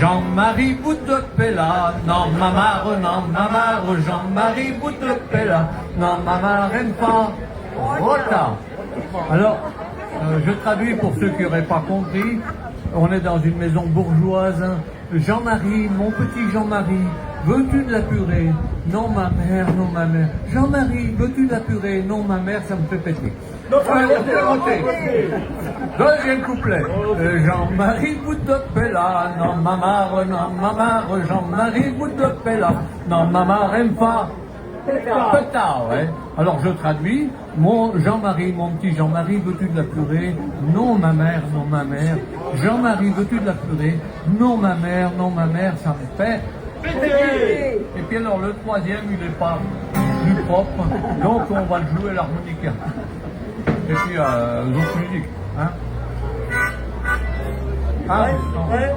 Jean-Marie Boutepella, non mamar, Jean-Marie Boutepella, non mamar aime pas. Voilà. Alors, je traduis pour ceux qui n'auraient pas compris. On est dans une maison bourgeoise. Jean-Marie, mon petit Jean-Marie, veux-tu de la purée? Non ma mère, non ma mère. Jean-Marie, veux-tu de la purée? Non ma mère, ça me fait péter. Deuxième couplet. Jean-Marie Boutepella, non mamar, Jean-Marie Boutepella, non mamar aime pas. Pétard, ouais. Alors je traduis. Mon Jean-Marie, mon petit Jean-Marie, veux-tu de la purée? Non ma mère, non ma mère. Jean-Marie, veux-tu de la purée? Non ma mère, ça me fait péter. Et puis alors le troisième, il n'est pas plus propre, donc on va le jouer à l'harmonica. Et puis d'autres musiques, hein? Ah, ouais.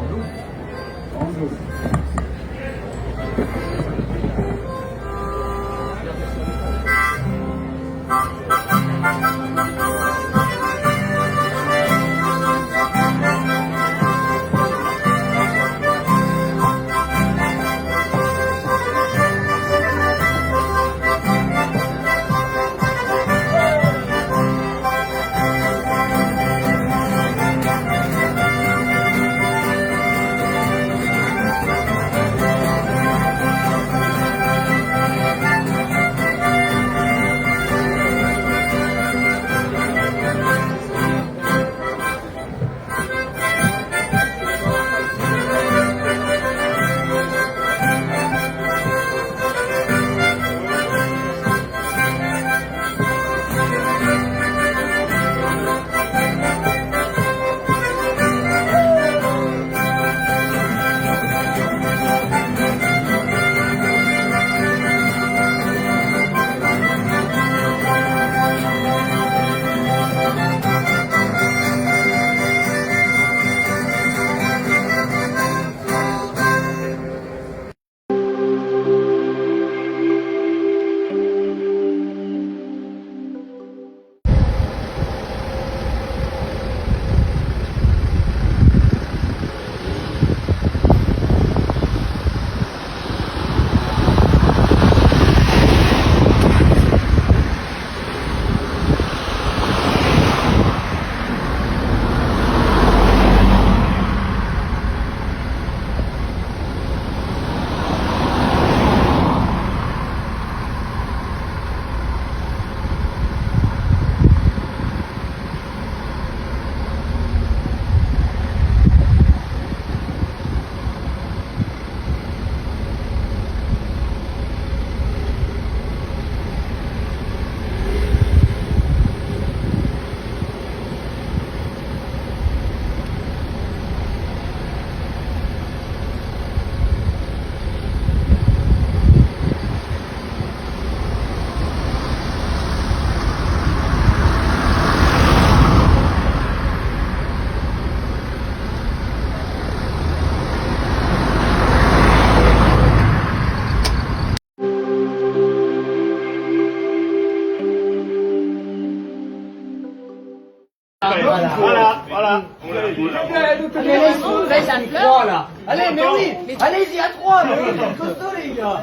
Voilà. Allez, mais oui, allez-y à trois, mais oui, c'est costaud les gars.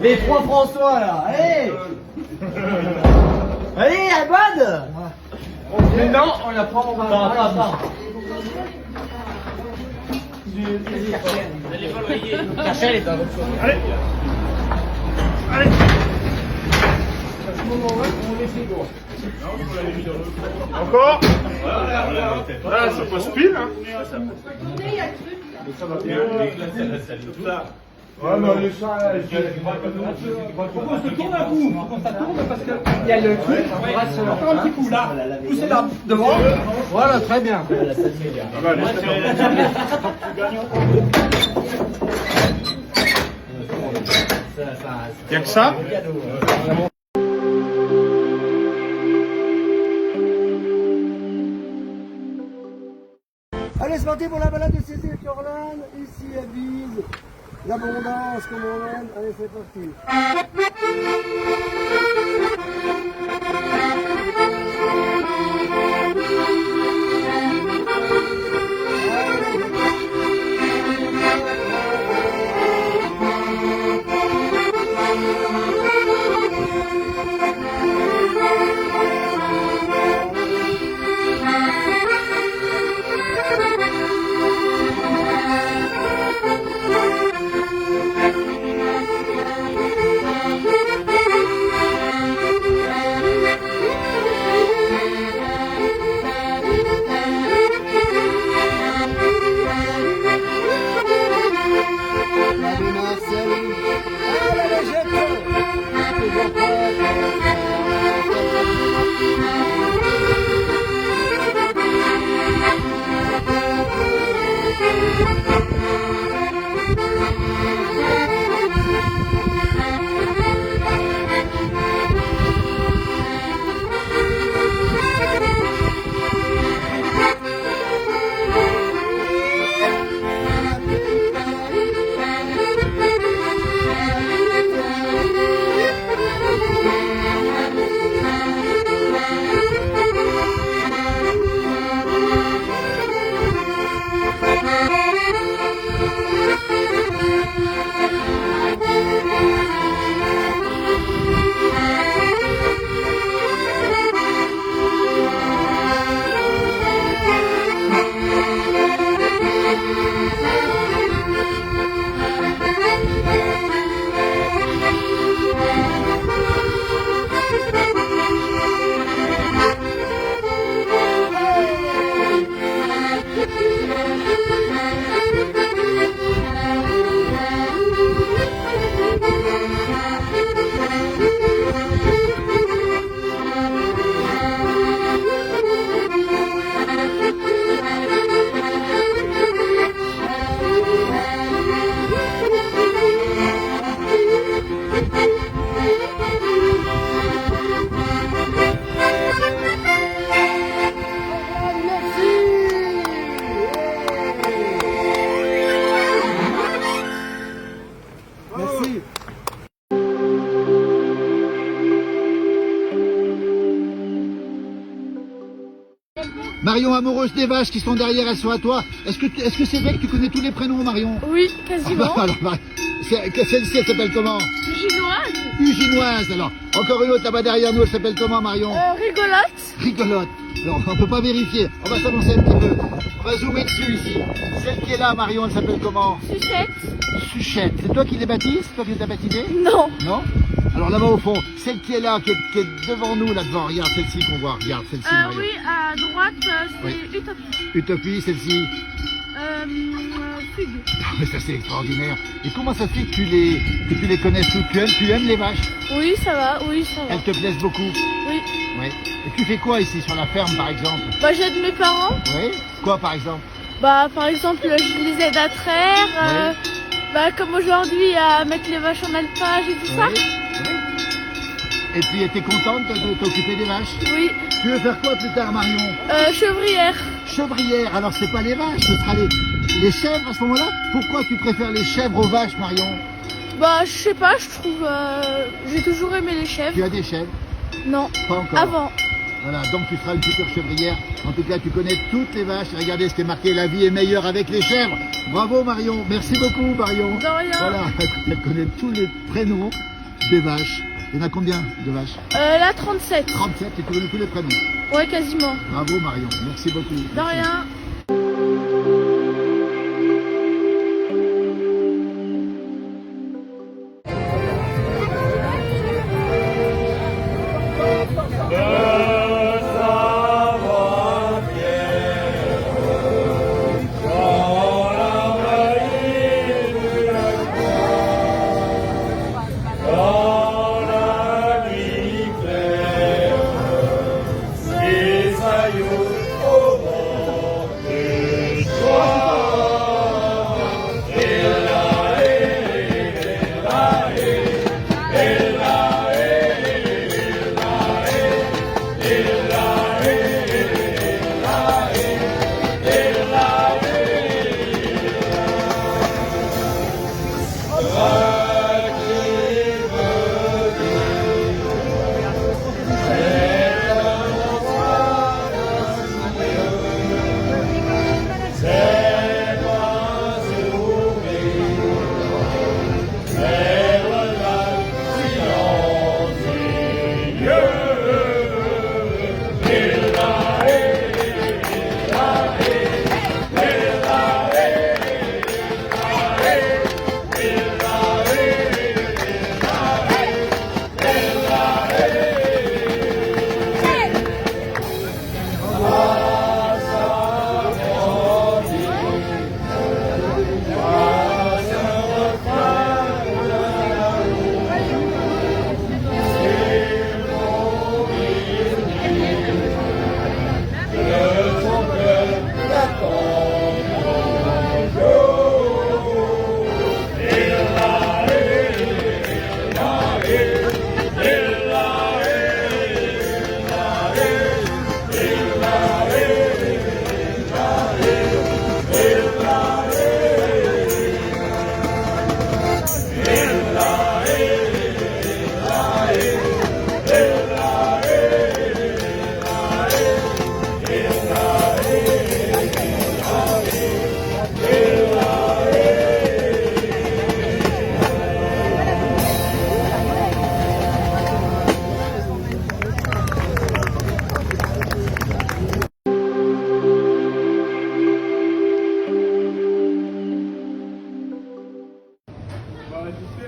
Les trois François là, allez. Allez, Abad. Mais non, on la prend, on va. Attends. Cachel est un autre. Allez. Encore. Voilà, ça passe pile. Hein. Ouais, mais les chats, Je propose de tourner un coup. Ça tourne parce qu'il y a le truc. On va faire un petit coup là. Poussez là, devant. Voilà, très bien. Il n'y a que ça. Allez, c'est parti pour la balade de Cécile Corlan, ici à Bise, l'abondance comme on aime, allez c'est parti. Allez. Marion, amoureuse des vaches qui sont derrière, elles sont à toi. Est-ce que c'est vrai que tu connais tous les prénoms, Marion? Oui, quasiment. Alors, celle-ci, elle s'appelle comment? Chinoise. Uginoise, alors. Encore une autre là-bas derrière nous, elle s'appelle comment, Marion? Rigolote. Rigolote. Alors, on peut pas vérifier. On va s'avancer un petit peu. On va zoomer dessus ici. Celle qui est là, Marion, elle s'appelle comment? Sucette. Suchette. C'est toi qui les baptises? C'est toi qui les as baptisées? Non. Non? Alors là-bas au fond, celle qui est là, qui est devant nous, là devant, regarde celle-ci qu'on voit, regarde celle-ci, Marion. Oui, à droite, c'est Oui. Utopie. Utopie, celle-ci. Fugue. Ah, mais ça c'est extraordinaire. Et comment ça fait que tu les connais toutes? Tu aimes les vaches? Oui, ça va, oui, ça va. Elles te plaisent beaucoup? Oui. Oui. Et tu fais quoi ici sur la ferme par exemple? Bah, j'aide mes parents. Oui. Quoi par exemple? Bah, par exemple, je les aide à traire. Bah, comme aujourd'hui, à mettre les vaches en alpage et tout ça. Oui. Et puis, t'es contente de t'occuper des vaches? Oui. Tu veux faire quoi plus tard, Marion? Chevrière. Chevrière. Alors, c'est pas les vaches, ce sera les chèvres à ce moment-là? Pourquoi tu préfères les chèvres aux vaches, Marion? Bah, je sais pas, je trouve... j'ai toujours aimé les chèvres. Tu as des chèvres? Non. Pas encore. Avant. Voilà, donc tu seras une future chevrière. En tout cas, tu connais toutes les vaches. Regardez ce qui est marqué, la vie est meilleure avec les chèvres. Bravo, Marion. Merci beaucoup, Marion. De rien. Voilà, elle connaît tous les prénoms des vaches. Il y en a combien de vaches? Là, 37. 37, et tu connais tous les prénoms. Ouais, quasiment. Bravo, Marion. Merci beaucoup. De Merci. rien.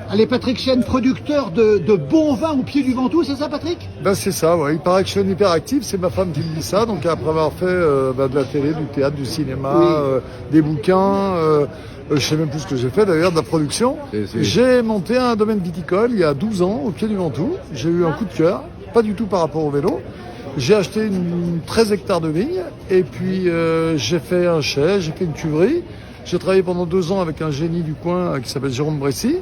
Allez, Patrick Chêne, producteur de bons vins au pied du Ventoux, c'est ça, Patrick? Ben c'est ça, ouais. Il paraît que je suis un hyperactif, c'est ma femme qui me dit ça. Donc après avoir fait de la télé, du théâtre, du cinéma, Oui. des bouquins, je sais même plus ce que j'ai fait d'ailleurs, de la production. J'ai monté un domaine viticole il y a 12 ans au pied du Ventoux. J'ai eu un coup de cœur, pas du tout par rapport au vélo. J'ai acheté 13 hectares de vignes et puis j'ai fait un chai, j'ai fait une cuverie. J'ai travaillé pendant 2 ans avec un génie du coin qui s'appelle Jérôme Bressy.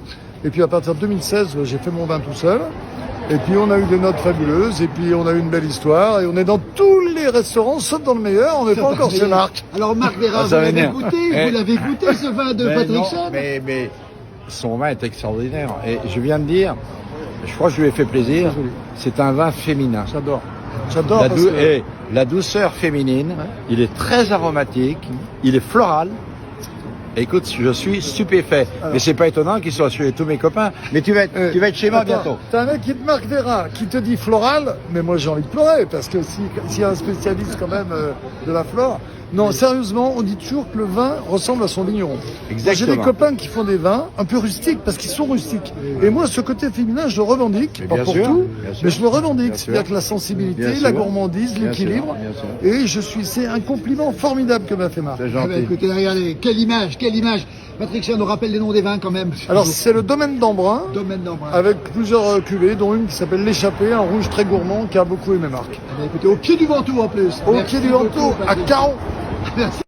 Et puis à partir de 2016, j'ai fait mon vin tout seul. Et puis on a eu des notes fabuleuses. Et puis on a eu une belle histoire. Et on est dans tous les restaurants, sauf dans le meilleur. On n'est pas encore chez Marc. Alors Marc Vera, vous l'avez goûté? Vous l'avez goûté ce vin de Patrick Chêne? Mais son vin est extraordinaire. Et je viens de dire, je crois que je lui ai fait plaisir, c'est un vin féminin. J'adore. J'adore La, parce dou- que... et la douceur féminine, il est très aromatique, il est floral. Écoute, je suis stupéfait. Mais c'est pas étonnant qu'il soit chez tous mes copains. Mais tu vas être chez moi Attends, bientôt. T'as un mec qui te marque des reins, qui te dit floral, mais moi j'ai envie de pleurer, parce que s'il y a un spécialiste quand même de la flore, non, sérieusement, on dit toujours que le vin ressemble à son vigneron. Exactement. J'ai des copains qui font des vins un peu rustiques, parce qu'ils sont rustiques. Et moi, ce côté féminin, je le revendique, Mais pas bien pour sûr, tout, bien sûr. mais je le revendique. Bien sûr. C'est-à-dire que la sensibilité, Bien la sûr. gourmandise, Bien l'équilibre, sûr, bien sûr. et c'est un compliment formidable que m'a fait Marc. C'est Ah bah, gentil. écoutez, regardez, quelle image, quelle image. Patrick, on nous rappelle les noms des vins quand même. Alors, c'est le domaine d'Embrun, Domaine d'Embrun. avec plusieurs cuvées, dont une qui s'appelle l'Échappée, un rouge très gourmand qui a beaucoup aimé Marc. Eh bien, écoutez, au pied du Ventoux en plus. Au Merci pied du beaucoup, Ventoux, à Patrick. Caron. Merci.